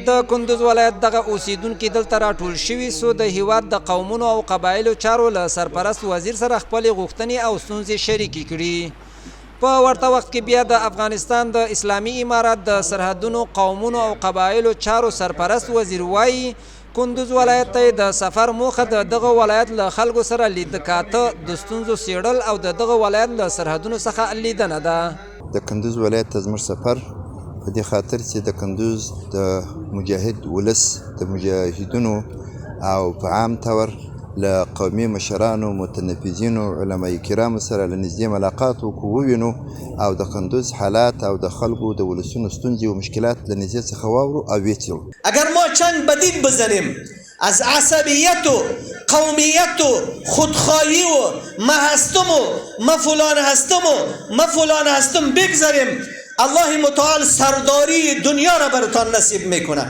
د کندوز ولایت دغه اوسیدونکي دلته راټول شوي سو د هیواد د قومونو او قبایلو چارو له سرپرست وزیر سره خپلې غوښتنې او ستونزې شریکې کړي. په ورته وخت کې بیا د افغانستان د اسلامي امارات د سرحدونو قومونو او قبایلو چارو سرپرست وزیر وایي کندوز ولایت ته د سفر موخه د دغه ولایت له خلکو سره لید کاته د ستونزو څېړل او د دغه ولایت له سرحدونو څخه لیدنه ده. د کندوز ولایت ته زموږ سفر په دې خاطر چې د کندوز د مجاهد ولس د مجاهدینو او په عام طور له قومي مشرانو متنفذینو علماء کرامو سره له نږدې ملاقات وکړو ووینو او د کندوز حالات او د خلکو د ولسونو ستونزې او مشکلات له نږدې څخه واورو او ویې څېړو. اگر ما چند بدید بزنیم از عصبیت و قومیت و خودخواهی و ما هستم و ما فلان هستم و ما فلان هستم بگذاریم الله متعال سرداری دنیا را براتان نصیب میکنه.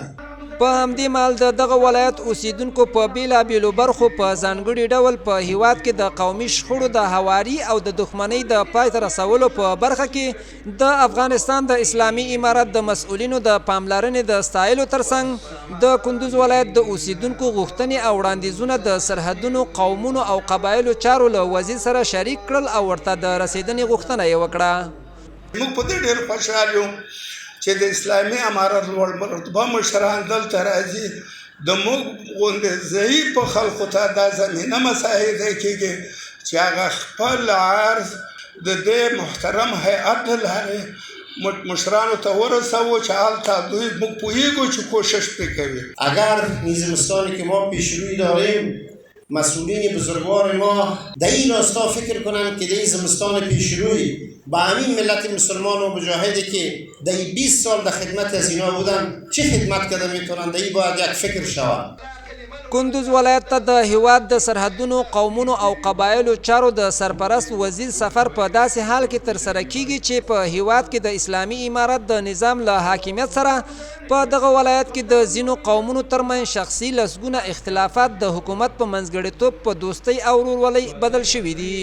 په همدې مال د دغه ولایت اوسیدونکو په بیلابیلو برخو په ځانګړي ډول په هیواد کې د قومي شخړو د هواري او د دښمنۍ د پای ته رسولو په برخه کې د افغانستان د اسلامي امارت د مسؤلینو د پاملرنې د ستایلو ترڅنګ د کندوز ولایت د اوسیدونکو غوښتنې او وړاندیزونه د سرحدونو قومونو او قبایلو چارو له وزیر سره شریک کړل او ورته د رسیدنې غوښتنه یې وکړه. موږ په دې ډېر خوشحال یو چې د اسلامي امارت لوړ مرتبه مشران دلته راځي د موږ غوندې ضعیفو خلکو ته دا زمینه مساعده کېږي چې هغه خپل عرض د دې محترم هیئت لارې مشرانو ته ورسوو چې هلته دوی موږ پوهیږو چې کوشش پرې کوي. اگر زمستانی که ما پیشروی داریم مسئولین بزرگوار ما در این راستا فکر کنند که در زمستان پیشروی با همین ملت مسلمان و مجاهدی که در 20 سال در خدمت از اینا بودن چه خدمت کرده میتونن در این باید یک فکر شود. کندوز ولایت ته د هیواد د سرحدونو قومونو او قبایلو چارو د سرپرست وزیر سفر په داسې حال کې ترسره کیږي چې په هیواد کې د اسلامي امارت د نظام له حاکمیت سره په دغه ولایت کې د ځینو قومونو ترمنځ شخصي لسګونه اختلافات د حکومت په منځګړیتوب په دوستۍ او ورورولۍ بدل شوي دي.